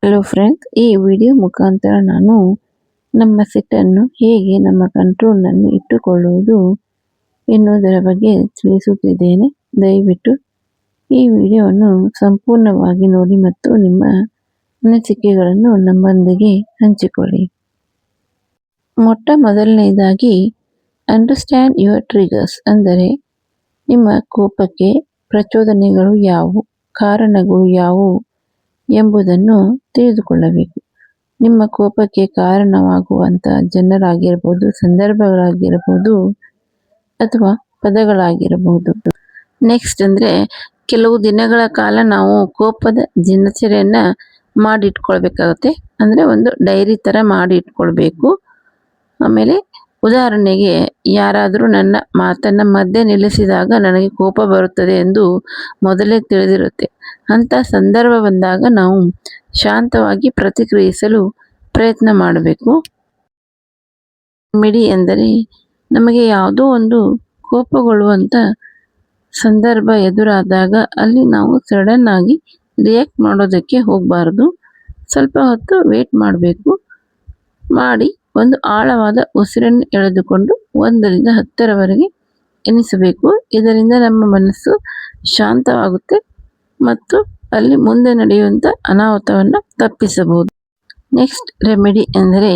Hello friends, ಈ video ಮುಖಾಂತರ ನಾನು ನಮ್ಮ ಸಿಟ್ಟನ್ನು ಹೇಗೆ ನಮ್ಮ ಕಂಟ್ರೋಲ್ನಲ್ಲಿ ಇಟ್ಟುಕೊಳ್ಳುವುದು ಎನ್ನುವುದರ ಬಗ್ಗೆ ತಿಳಿಸುತ್ತಿದ್ದೇನೆ. ದಯವಿಟ್ಟು ಈ ವಿಡಿಯೋವನ್ನು ಸಂಪೂರ್ಣವಾಗಿ ನೋಡಿ ಮತ್ತು ನಿಮ್ಮ ಅನಿಸಿಕೆಗಳನ್ನು ನಮ್ಮೊಂದಿಗೆ ಹಂಚಿಕೊಳ್ಳಿ. ಮೊಟ್ಟ ಮೊದಲನೆಯದಾಗಿ ಅಂಡರ್ಸ್ಟ್ಯಾಂಡ್ ಯುವರ್ ಟ್ರಿಗರ್ಸ್, ಅಂದರೆ ನಿಮ್ಮ ಕೋಪಕ್ಕೆ ಪ್ರಚೋದನೆಗಳು ಯಾವುವು, ಕಾರಣಗಳು ಯಾವುವು ಎಂಬುದನ್ನು ತಿಳಿದುಕೊಳ್ಳಬೇಕು. ನಿಮ್ಮ ಕೋಪಕ್ಕೆ ಕಾರಣವಾಗುವಂಥ ಜನರಾಗಿರ್ಬೋದು, ಸಂದರ್ಭಗಳಾಗಿರ್ಬೋದು ಅಥವಾ ಪದಗಳಾಗಿರಬಹುದು. ನೆಕ್ಸ್ಟ್ ಅಂದರೆ ಕೆಲವು ದಿನಗಳ ಕಾಲ ನಾವು ಕೋಪದ ದಿನಚರಿಯನ್ನು ಮಾಡಿಟ್ಕೊಳ್ಬೇಕಾಗುತ್ತೆ. ಅಂದರೆ ಒಂದು ಡೈರಿ ಥರ ಮಾಡಿ ಇಟ್ಕೊಳ್ಬೇಕು. ಆಮೇಲೆ ಉದಾಹರಣೆಗೆ, ಯಾರಾದರೂ ನನ್ನ ಮಾತನ್ನು ಮಧ್ಯೆ ನಿಲ್ಲಿಸಿದಾಗ ನನಗೆ ಕೋಪ ಬರುತ್ತದೆ ಎಂದು ಮೊದಲೇ ತಿಳಿದಿರುತ್ತೆ. ಅಂಥ ಸಂದರ್ಭ ಬಂದಾಗ ನಾವು ಶಾಂತವಾಗಿ ಪ್ರತಿಕ್ರಿಯಿಸಲು ಪ್ರಯತ್ನ ಮಾಡಬೇಕು. ಮಿಡಿ ಎಂದರೆ ನಮಗೆ ಯಾವುದೋ ಒಂದು ಕೋಪಗೊಳ್ಳುವಂಥ ಸಂದರ್ಭ ಎದುರಾದಾಗ ಅಲ್ಲಿ ನಾವು ಸಡನ್ ಆಗಿ ರಿಯಾಕ್ಟ್ ಮಾಡೋದಕ್ಕೆ ಹೋಗಬಾರ್ದು. ಸ್ವಲ್ಪ ಹೊತ್ತು ವೇಟ್ ಮಾಡಬೇಕು. ಮಾಡಿ ಒಂದು ಆಳವಾದ ಉಸಿರನ್ನು ಎಳೆದುಕೊಂಡು 1ರಿಂದ 10ರವರೆಗೆ ಎಣಿಸಬೇಕು. ಇದರಿಂದ ನಮ್ಮ ಮನಸ್ಸು ಶಾಂತವಾಗುತ್ತೆ ಮತ್ತು ಅಲ್ಲಿ ಮುಂದೆ ನಡೆಯುವಂಥ ಅನಾಹುತವನ್ನು ತಪ್ಪಿಸಬಹುದು. ನೆಕ್ಸ್ಟ್ ರೆಮಿಡಿ ಎಂದರೆ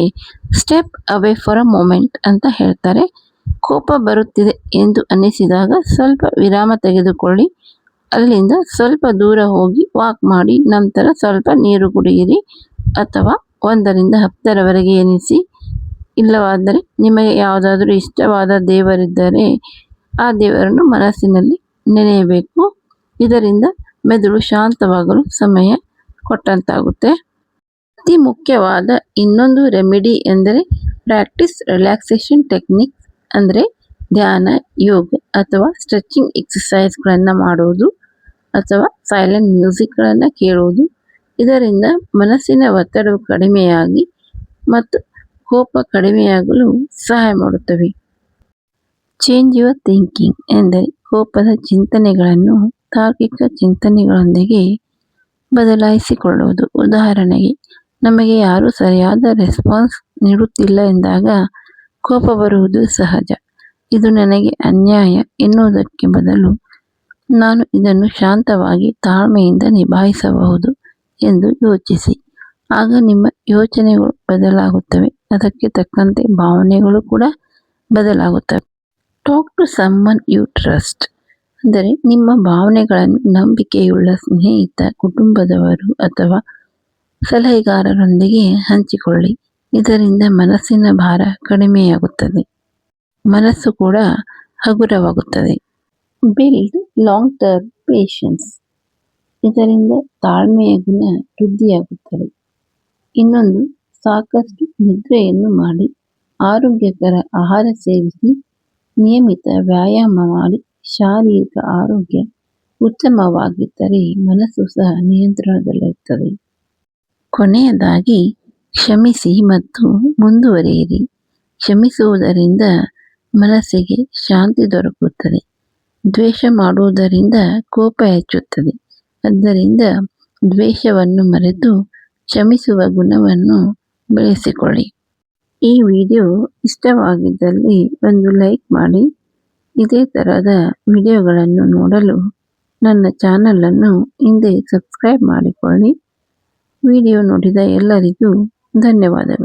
step away for a moment ಅಂತ ಹೇಳ್ತಾರೆ. ಕೋಪ ಬರುತ್ತಿದೆ ಎಂದು ಅನ್ನಿಸಿದಾಗ ಸ್ವಲ್ಪ ವಿರಾಮ ತೆಗೆದುಕೊಳ್ಳಿ. ಅಲ್ಲಿಂದ ಸ್ವಲ್ಪ ದೂರ ಹೋಗಿ ವಾಕ್ ಮಾಡಿ, ನಂತರ ಸ್ವಲ್ಪ ನೀರು ಕುಡಿಯಿರಿ ಅಥವಾ 1ರಿಂದ 10ರವರೆಗೆ ಎಣಿಸಿ. ಇಲ್ಲವಾದರೆ ನಿಮಗೆ ಯಾವುದಾದ್ರೂ ಇಷ್ಟವಾದ ದೇವರಿದ್ದರೆ ಆ ದೇವರನ್ನು ಮನಸ್ಸಿನಲ್ಲಿ ನೆನೆಯಬೇಕು. ಇದರಿಂದ ಮೆದುಳು ಶಾಂತವಾಗಲು ಸಮಯ ಕೊಟ್ಟಂತಾಗುತ್ತೆ. ಅತಿ ಮುಖ್ಯವಾದ ಇನ್ನೊಂದು ರೆಮಿಡಿ ಎಂದರೆ ಪ್ರಾಕ್ಟೀಸ್ ರಿಲ್ಯಾಕ್ಸೇಷನ್ ಟೆಕ್ನಿಕ್ಸ್, ಅಂದರೆ ಧ್ಯಾನ, ಯೋಗ ಅಥವಾ ಸ್ಟ್ರೆಚಿಂಗ್ ಎಕ್ಸಸೈಸ್ಗಳನ್ನು ಮಾಡುವುದು ಅಥವಾ ಸೈಲೆಂಟ್ ಮ್ಯೂಸಿಕ್ಗಳನ್ನು ಕೇಳುವುದು. ಇದರಿಂದ ಮನಸ್ಸಿನ ಒತ್ತಡವು ಕಡಿಮೆಯಾಗಿ ಮತ್ತು ಕೋಪ ಕಡಿಮೆಯಾಗಲು ಸಹಾಯ ಮಾಡುತ್ತವೆ. ಚೇಂಜ್ ಯುವರ್ ಥಿಂಕಿಂಗ್ ಎಂದರೆ ಕೋಪದ ಚಿಂತನೆಗಳನ್ನು ತಾರ್ಕಿಕ ಚಿಂತನೆಗಳೊಂದಿಗೆ ಬದಲಾಯಿಸಿಕೊಳ್ಳುವುದು. ಉದಾಹರಣೆಗೆ, ನಮಗೆ ಯಾರೂ ಸರಿಯಾದ ರೆಸ್ಪಾನ್ಸ್ ನೀಡುತ್ತಿಲ್ಲ ಎಂದಾಗ ಕೋಪ ಬರುವುದು ಸಹಜ. ಇದು ನನಗೆ ಅನ್ಯಾಯ ಎನ್ನುವುದಕ್ಕೆ ಬದಲು ನಾನು ಇದನ್ನು ಶಾಂತವಾಗಿ ತಾಳ್ಮೆಯಿಂದ ನಿಭಾಯಿಸಬಹುದು ಎಂದು ಯೋಚಿಸಿ. ಆಗ ನಿಮ್ಮ ಯೋಚನೆಗಳು ಬದಲಾಗುತ್ತವೆ, ಅದಕ್ಕೆ ತಕ್ಕಂತೆ ಭಾವನೆಗಳು ಕೂಡ ಬದಲಾಗುತ್ತವೆ. Talk to someone you trust, ಅಂದರೆ ನಿಮ್ಮ ಭಾವನೆಗಳನ್ನು ನಂಬಿಕೆಯುಳ್ಳ ಸ್ನೇಹಿತ, ಕುಟುಂಬದವರು ಅಥವಾ ಸಲಹೆಗಾರರೊಂದಿಗೆ ಹಂಚಿಕೊಳ್ಳಿ. ಇದರಿಂದ ಮನಸ್ಸಿನ ಭಾರ ಕಡಿಮೆಯಾಗುತ್ತದೆ, ಮನಸ್ಸು ಕೂಡ ಹಗುರವಾಗುತ್ತದೆ. ಬಿಲ್ಡ್ ಲಾಂಗ್ ಟರ್ಮ್ ಪೇಷನ್ಸ್, ಇದರಿಂದ ತಾಳ್ಮೆಯ ಗುಣ ವೃದ್ಧಿಯಾಗುತ್ತದೆ. ಇನ್ನೊಂದು, ಸಾಕಷ್ಟು ನಿದ್ರೆಯನ್ನು ಮಾಡಿ, ಆರೋಗ್ಯಕರ ಆಹಾರ ಸೇವಿಸಿ, ನಿಯಮಿತ ವ್ಯಾಯಾಮ ಮಾಡಿ. ಶಾರೀರಿಕ ಆರೋಗ್ಯ ಉತ್ತಮವಾಗಿದ್ದರೆ ಮನಸ್ಸು ಸಹ ನಿಯಂತ್ರಣದಲ್ಲಿರುತ್ತದೆ. ಕೊನೆಯದಾಗಿ, ಕ್ಷಮಿಸಿ ಮತ್ತು ಮುಂದುವರಿಯಿರಿ. ಕ್ಷಮಿಸುವುದರಿಂದ ಮನಸ್ಸಿಗೆ ಶಾಂತಿ ದೊರಕುತ್ತದೆ. ದ್ವೇಷ ಮಾಡುವುದರಿಂದ ಕೋಪ ಹೆಚ್ಚುತ್ತದೆ. ಆದ್ದರಿಂದ ದ್ವೇಷವನ್ನು ಮರೆತು ಕ್ಷಮಿಸುವ ಗುಣವನ್ನು ಬೆಳೆಸಿಕೊಳ್ಳಿ. ಈ ವಿಡಿಯೋ ಇಷ್ಟವಾಗಿದ್ದಲ್ಲಿ ಒಂದು ಲೈಕ್ ಮಾಡಿ. ಇದೇ ಥರದ ವಿಡಿಯೋಗಳನ್ನು ನೋಡಲು ನನ್ನ ಚಾನಲನ್ನು ಹಿಂದೆ ಸಬ್ಸ್ಕ್ರೈಬ್ ಮಾಡಿಕೊಳ್ಳಿ. ವಿಡಿಯೋ ನೋಡಿದ ಎಲ್ಲರಿಗೂ ಧನ್ಯವಾದಗಳು.